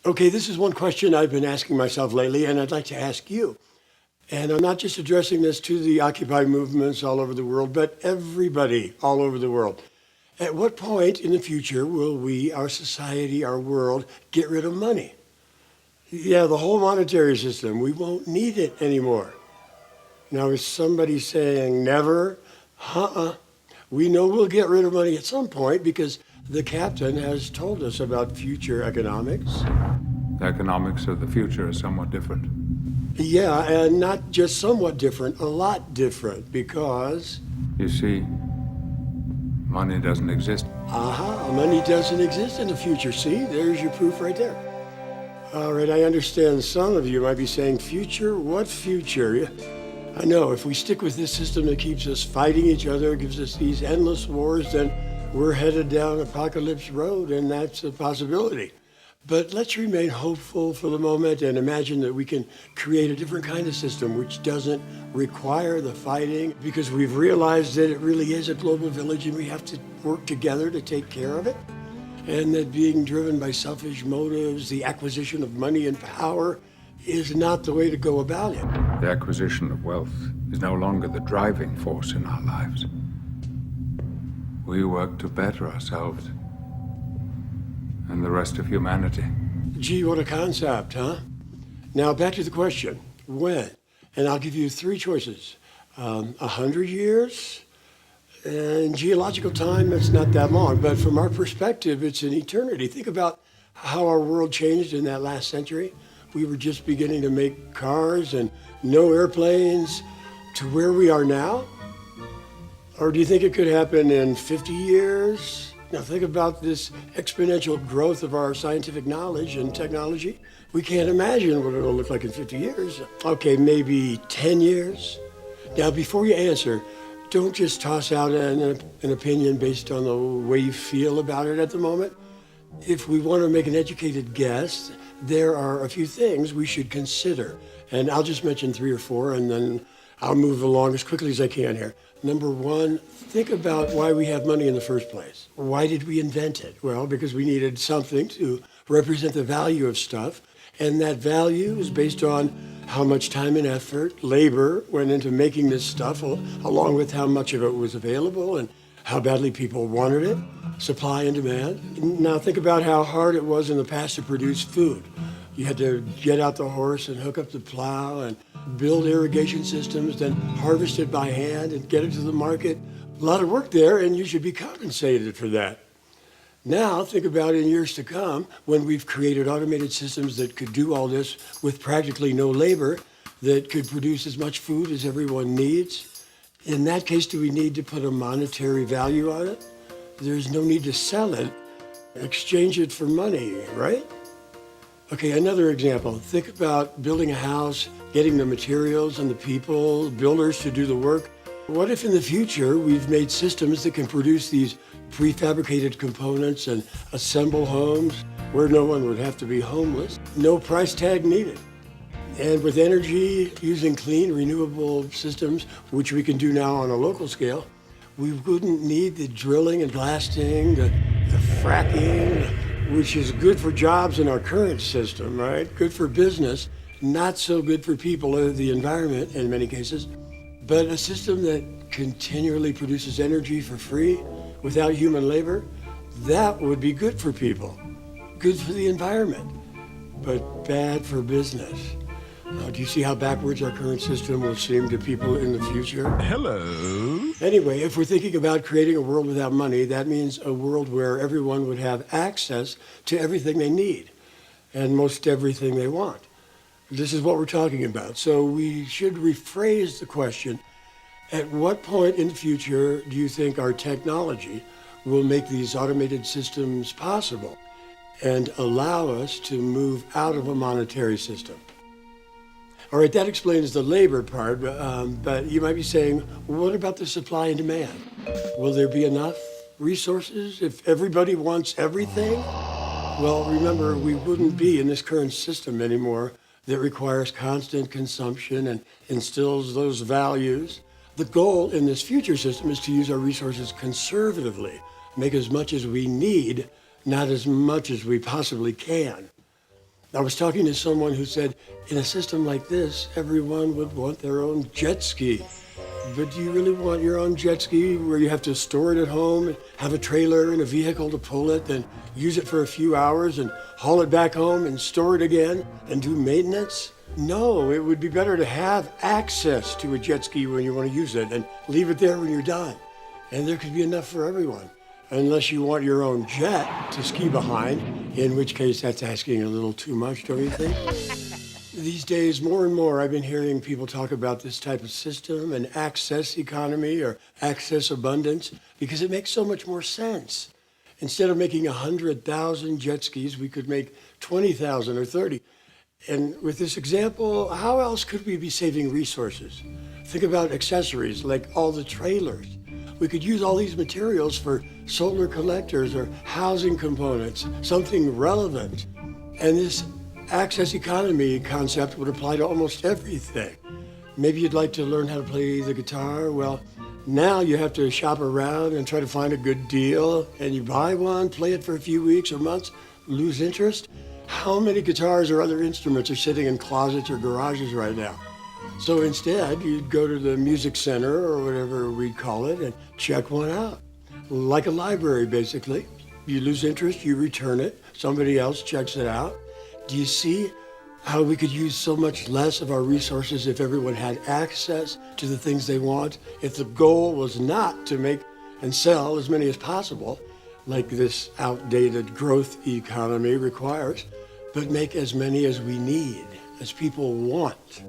Okay, this is one question I've been asking myself lately, and I'd like to ask you. And I'm not just addressing this to the Occupy movements all over the world, but everybody all over the world. At what point in the future will we, our society, our world, get rid of money? Yeah, the whole monetary system. We won't need it anymore. Now, is somebody saying never? We know we'll get rid of money at some point because the captain has told us about future economics. The economics of the future are somewhat different. Yeah, and not just somewhat different, a lot different, because... You see, money doesn't exist. Money doesn't exist in the future. See, there's your proof right there. All right, I understand some of you might be saying, future? What future? I know, if we stick with this system that keeps us fighting each other, gives us these endless wars, then we're headed down Apocalypse Road, and that's a possibility. But let's remain hopeful for the moment and imagine that we can create a different kind of system which doesn't require the fighting, because we've realized that it really is a global village and we have to work together to take care of it. And that being driven by selfish motives, the acquisition of money and power, is not the way to go about it. The acquisition of wealth is no longer the driving force in our lives. We work to better ourselves and the rest of humanity. Gee, what a concept, huh? Now, back to the question, when? And I'll give you three choices. 100 years? In geological time, it's not that long, but from our perspective, it's an eternity. Think about how our world changed in that last century. We were just beginning to make cars and no airplanes to where we are now. Or do you think it could happen in 50 years? Now think about this exponential growth of our scientific knowledge and technology. We can't imagine what it'll look like in 50 years. Okay, maybe 10 years. Now before you answer, don't just toss out an opinion based on the way you feel about it at the moment. If we want to make an educated guess, there are a few things we should consider. And I'll just mention 3 or 4, and then I'll move along as quickly as I can here. Number 1, think about why we have money in the first place. Why did we invent it? Well, because we needed something to represent the value of stuff. And that value is based on how much time and effort, labor went into making this stuff, along with how much of it was available and how badly people wanted it, supply and demand. Now think about how hard it was in the past to produce food. You had to get out the horse and hook up the plow and build irrigation systems, then harvest it by hand and get it to the market. A lot of work there, and you should be compensated for that. Now, think about in years to come, when we've created automated systems that could do all this with practically no labor, that could produce as much food as everyone needs. In that case, do we need to put a monetary value on it? There's no need to sell it, exchange it for money, right? Okay, another example. Think about building a house, getting the materials and the people, builders to do the work. What if in the future we've made systems that can produce these prefabricated components and assemble homes where no one would have to be homeless? No price tag needed. And with energy, using clean, renewable systems, which we can do now on a local scale, we wouldn't need the drilling and blasting, the fracking, which is good for jobs in our current system, right? Good for business, not so good for people or the environment in many cases. But a system that continually produces energy for free without human labor, that would be good for people, good for the environment, but bad for business. Do you see how backwards our current system will seem to people in the future? Hello. Anyway, if we're thinking about creating a world without money, that means a world where everyone would have access to everything they need and most everything they want. This is what we're talking about. So we should rephrase the question, at what point in the future do you think our technology will make these automated systems possible and allow us to move out of a monetary system? All right, that explains the labor part, but you might be saying, what about the supply and demand? Will there be enough resources if everybody wants everything? Well, remember, we wouldn't be in this current system anymore that requires constant consumption and instills those values. The goal in this future system is to use our resources conservatively, make as much as we need, not as much as we possibly can. I was talking to someone who said, in a system like this, everyone would want their own jet ski. But do you really want your own jet ski where you have to store it at home, have a trailer and a vehicle to pull it, then use it for a few hours and haul it back home and store it again and do maintenance? No, it would be better to have access to a jet ski when you want to use it and leave it there when you're done. And there could be enough for everyone. Unless you want your own jet to ski behind, in which case that's asking a little too much, don't you think? These days, more and more, I've been hearing people talk about this type of system, an access economy or access abundance, because it makes so much more sense. Instead of making 100,000 jet skis, we could make 20,000 or 30. And with this example, how else could we be saving resources? Think about accessories like all the trailers. We could use all these materials for solar collectors or housing components, something relevant. And this access economy concept would apply to almost everything. Maybe you'd like to learn how to play the guitar. Well, now you have to shop around and try to find a good deal, and you buy one, play it for a few weeks or months, lose interest. How many guitars or other instruments are sitting in closets or garages right now? So instead, you'd go to the music center or whatever we'd call it and check one out. Like a library, basically. You lose interest, you return it, somebody else checks it out. Do you see how we could use so much less of our resources if everyone had access to the things they want? If the goal was not to make and sell as many as possible, like this outdated growth economy requires, but make as many as we need, as people want.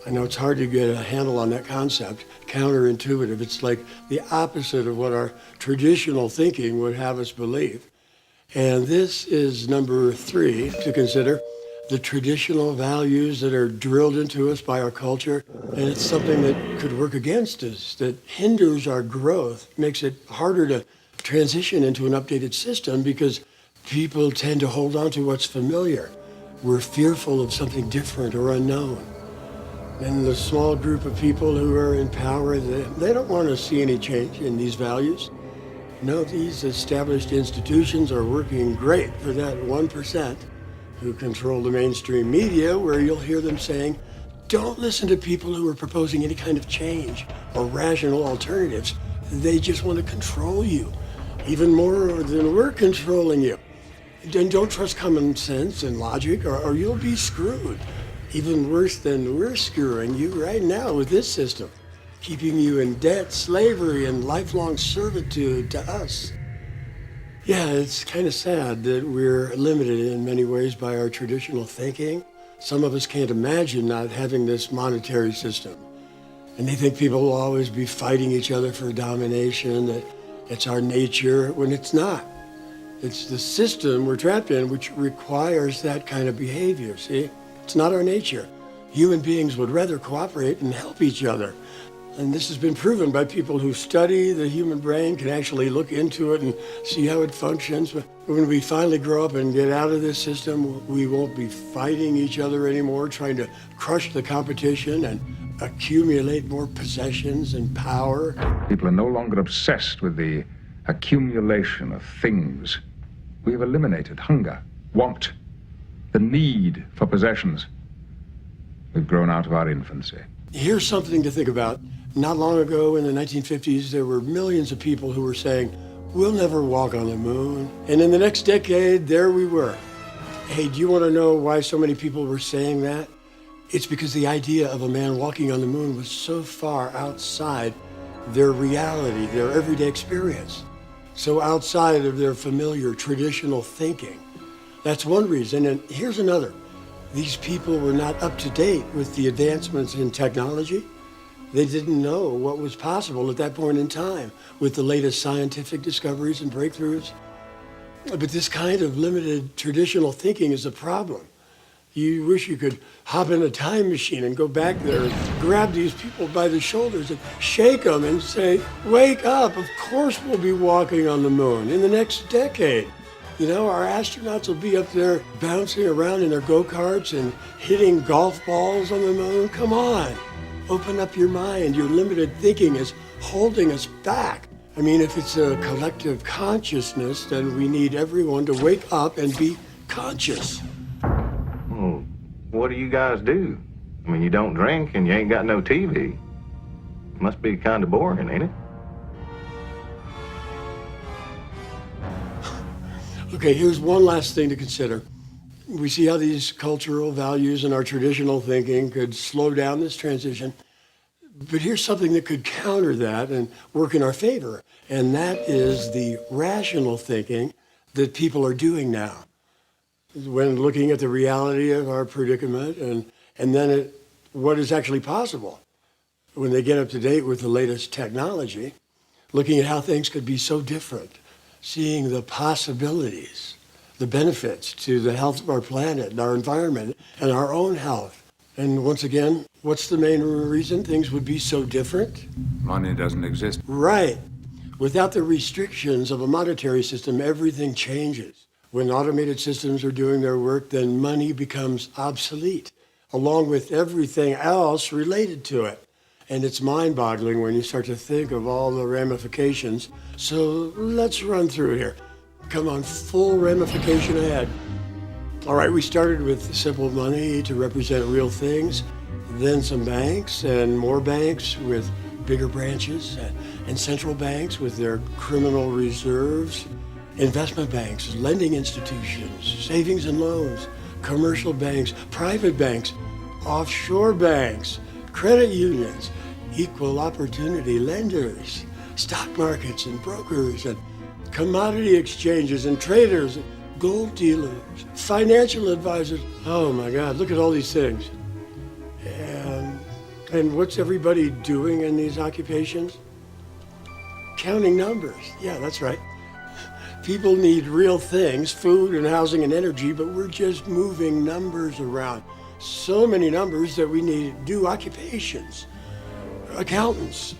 I know it's hard to get a handle on that concept, counterintuitive. It's like the opposite of what our traditional thinking would have us believe. And this is number 3 to consider, the traditional values that are drilled into us by our culture. And it's something that could work against us, that hinders our growth, makes it harder to transition into an updated system because people tend to hold on to what's familiar. We're fearful of something different or unknown. And the small group of people who are in power, they don't want to see any change in these values. No, these established institutions are working great for that 1% who control the mainstream media, where you'll hear them saying, don't listen to people who are proposing any kind of change or rational alternatives. They just want to control you, even more than we're controlling you. And don't trust common sense and logic, or you'll be screwed. Even worse than we're screwing you right now with this system, keeping you in debt, slavery, and lifelong servitude to us. Yeah, it's kind of sad that we're limited in many ways by our traditional thinking. Some of us can't imagine not having this monetary system. And they think people will always be fighting each other for domination, that it's our nature, when it's not. It's the system we're trapped in which requires that kind of behavior, see? It's not our nature. Human beings would rather cooperate and help each other. And this has been proven by people who study the human brain, can actually look into it and see how it functions. But when we finally grow up and get out of this system, we won't be fighting each other anymore, trying to crush the competition and accumulate more possessions and power. People are no longer obsessed with the accumulation of things. We've eliminated hunger, want, the need for possessions. We've grown out of our infancy. Here's something to think about. Not long ago in the 1950s, there were millions of people who were saying, we'll never walk on the moon. And in the next decade, there we were. Hey, do you want to know why so many people were saying that? It's because the idea of a man walking on the moon was so far outside their reality, their everyday experience. So outside of their familiar traditional thinking. That's one reason, and here's another. These people were not up to date with the advancements in technology. They didn't know what was possible at that point in time with the latest scientific discoveries and breakthroughs. But this kind of limited traditional thinking is a problem. You wish you could hop in a time machine and go back there and grab these people by the shoulders and shake them and say, wake up, of course we'll be walking on the moon in the next decade. You know, our astronauts will be up there bouncing around in their go-karts and hitting golf balls on the moon. Come on, open up your mind. Your limited thinking is holding us back. I mean, if it's a collective consciousness, then we need everyone to wake up and be conscious. What do you guys do? I mean, you don't drink and you ain't got no TV. Must be kind of boring, ain't it? Okay, here's one last thing to consider. We see how these cultural values and our traditional thinking could slow down this transition. But here's something that could counter that and work in our favor, and that is the rational thinking that people are doing now. When looking at the reality of our predicament and then at what is actually possible, when they get up to date with the latest technology, looking at how things could be so different, seeing the possibilities, the benefits to the health of our planet and our environment and our own health. And once again, what's the main reason things would be so different? Money doesn't exist. Right. Without the restrictions of a monetary system, everything changes. When automated systems are doing their work, then money becomes obsolete, along with everything else related to it. And it's mind-boggling when you start to think of all the ramifications. So let's run through here. Come on, full ramification ahead. All right, we started with simple money to represent real things, then some banks and more banks with bigger branches, and central banks with their criminal reserves, investment banks, lending institutions, savings and loans, commercial banks, private banks, offshore banks, credit unions, equal opportunity lenders, stock markets and brokers, and commodity exchanges and traders, gold dealers, financial advisors. Oh my God, look at all these things. And what's everybody doing in these occupations? Counting numbers. Yeah, that's right. People need real things, food and housing and energy, but we're just moving numbers around. So many numbers that we need new occupations, accountants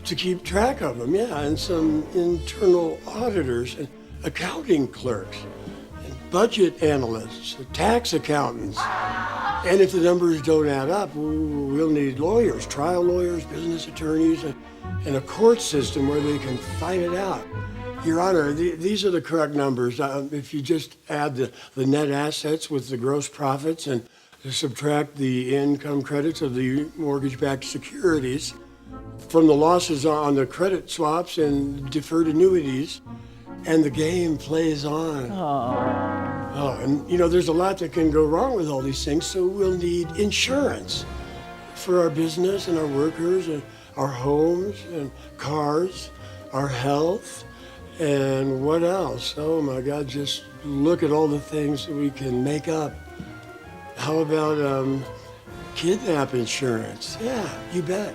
to keep track of them, yeah, and some internal auditors and accounting clerks and budget analysts, tax accountants. And if the numbers don't add up, we'll need lawyers, trial lawyers, business attorneys, and a court system where they can fight it out. Your Honor, these are the correct numbers. If you just add the net assets with the gross profits and subtract the income credits of the mortgage-backed securities from the losses on the credit swaps and deferred annuities, and the game plays on. Oh, and you know, there's a lot that can go wrong with all these things, so we'll need insurance for our business and our workers and our homes and cars, our health, and what else? Oh my God, just look at all the things that we can make up. How about kidnap insurance? Yeah, you bet.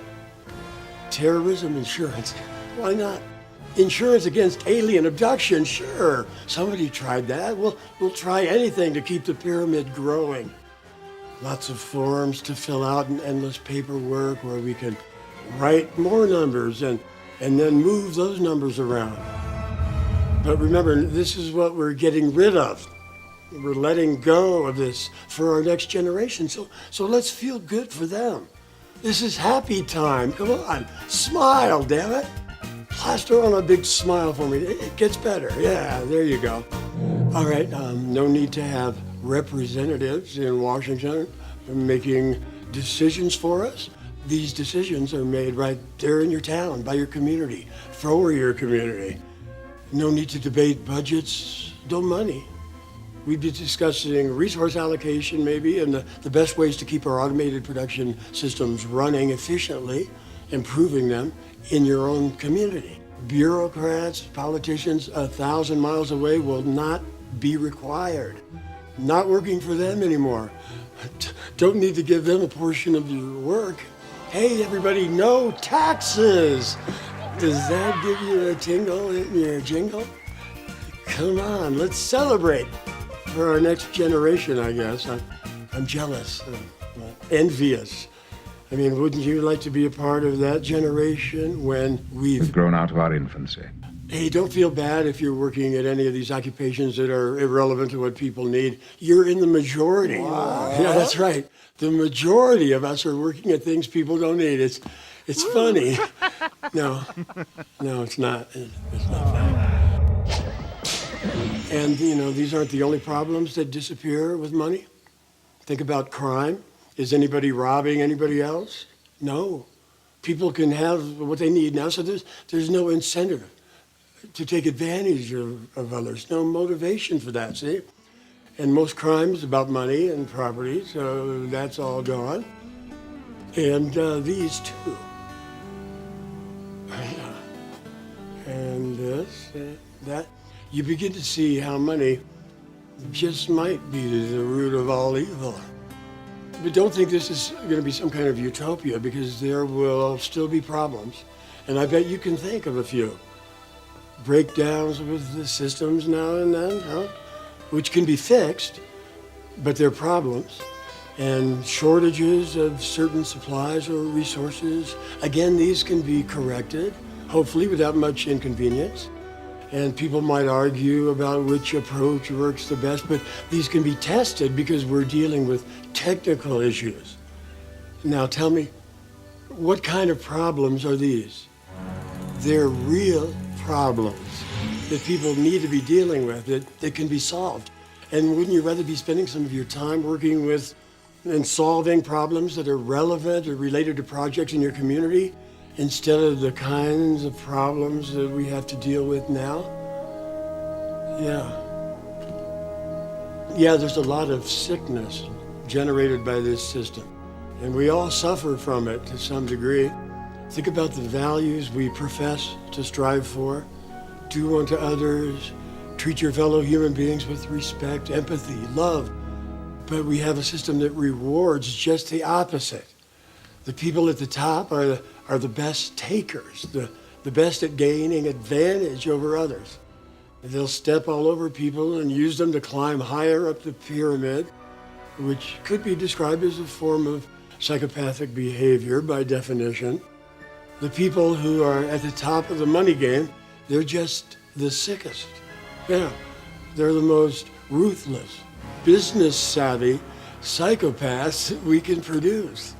Terrorism insurance, why not? Insurance against alien abduction, sure. Somebody tried that. We'll try anything to keep the pyramid growing. Lots of forms to fill out and endless paperwork where we can write more numbers and then move those numbers around. But remember, this is what we're getting rid of. We're letting go of this for our next generation. So let's feel good for them. This is happy time. Come on, smile, damn it. Plaster on a big smile for me. It gets better. Yeah, there you go. All right, no need to have representatives in Washington making decisions for us. These decisions are made right there in your town, by your community, for your community. No need to debate budgets, no money. We'd be discussing resource allocation maybe and the best ways to keep our automated production systems running efficiently, improving them in your own community. Bureaucrats, politicians 1,000 miles away will not be required. Not working for them anymore. Don't need to give them a portion of your work. Hey everybody, no taxes! Does that give you a tingle in your jingle? Come on, let's celebrate. For our next generation, I guess. I'm jealous, envious. I mean, wouldn't you like to be a part of that generation when We've grown out of our infancy. Hey, don't feel bad if you're working at any of these occupations that are irrelevant to what people need. You're in the majority. Wow. Yeah, that's right. The majority of us are working at things people don't need. It's funny. No, it's not. It's not funny. And, you know, these aren't the only problems that disappear with money. Think about crime. Is anybody robbing anybody else? No. People can have what they need now, so there's no incentive to take advantage of others, no motivation for that, see? And most crimes about money and property, so that's all gone. And these two. And this, that. You begin to see how money just might be the root of all evil. But don't think this is going to be some kind of utopia, because there will still be problems. And I bet you can think of a few. Breakdowns with the systems now and then, which can be fixed, but they're problems. And shortages of certain supplies or resources. Again, these can be corrected, hopefully without much inconvenience. And people might argue about which approach works the best, but these can be tested because we're dealing with technical issues. Now tell me, what kind of problems are these? They're real problems that people need to be dealing with, that can be solved. And wouldn't you rather be spending some of your time working with and solving problems that are relevant or related to projects in your community, instead of the kinds of problems that we have to deal with now? Yeah, there's a lot of sickness generated by this system, and we all suffer from it to some degree. Think about the values we profess to strive for. Do unto others, treat your fellow human beings with respect, empathy, love. But we have a system that rewards just the opposite. The people at the top are the best takers, the best at gaining advantage over others. They'll step all over people and use them to climb higher up the pyramid, which could be described as a form of psychopathic behavior by definition. The people who are at the top of the money game, they're just the sickest. Yeah, they're the most ruthless, business-savvy psychopaths we can produce.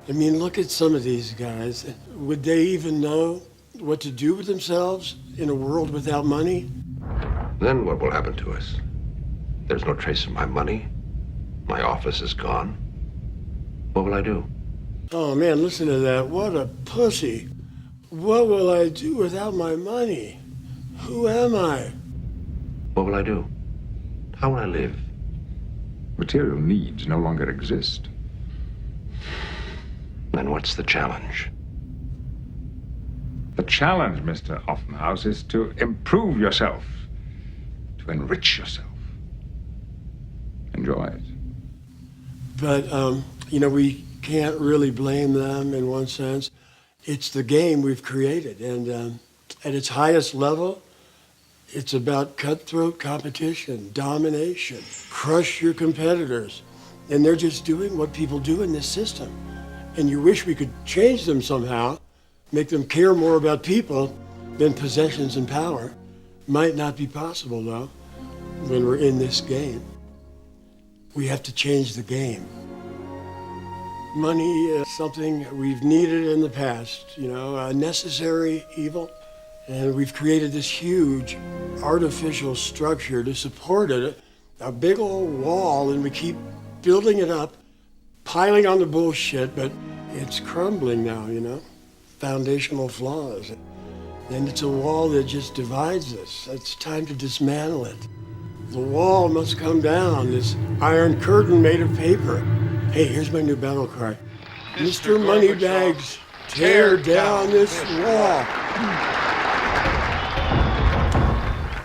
I mean, look at some of these guys. Would they even know what to do with themselves in a world without money? Then what will happen to us? There's no trace of my money. My office is gone. What will I do? Oh man, listen to that. What a pussy. What will I do without my money? Who am I? What will I do? How will I live? Material needs no longer exist. Then what's the challenge? The challenge, Mr. Offenhouse, is to improve yourself, to enrich yourself. Enjoy it. But, we can't really blame them in one sense. It's the game we've created. And at its highest level, it's about cutthroat competition, domination, crush your competitors. And they're just doing what people do in this system. And you wish we could change them somehow, make them care more about people than possessions and power. Might not be possible, though, when we're in this game. We have to change the game. Money is something we've needed in the past, a necessary evil. And we've created this huge artificial structure to support it, a big old wall, and we keep building it up, piling on the bullshit, but it's crumbling now, foundational flaws. And it's a wall that just divides us. It's time to dismantle it. The wall must come down, this iron curtain made of paper. Hey, here's my new battle cry. Mr. Moneybags, tear down this wall.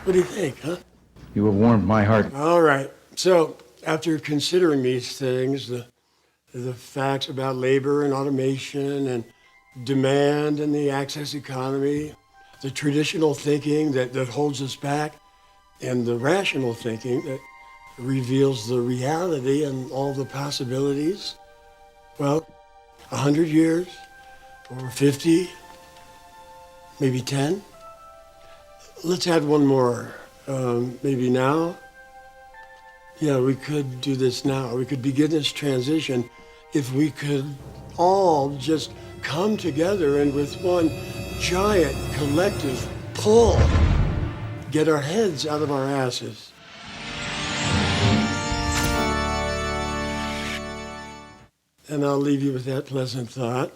What do you think, huh? You have warmed my heart. All right. So, after considering these things, the facts about labor and automation and demand and the access economy, the traditional thinking that holds us back, and the rational thinking that reveals the reality and all the possibilities, well, 100 years or 50, maybe 10. Let's add one more, maybe now. Yeah, we could do this now. We could begin this transition if we could all just come together and with one giant collective pull, get our heads out of our asses. And I'll leave you with that pleasant thought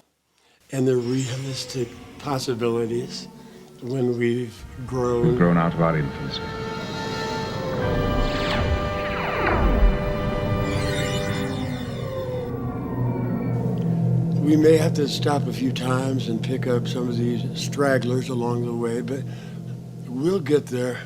and the realistic possibilities when we've grown. We've grown out of our infancy. We may have to stop a few times and pick up some of these stragglers along the way, but we'll get there.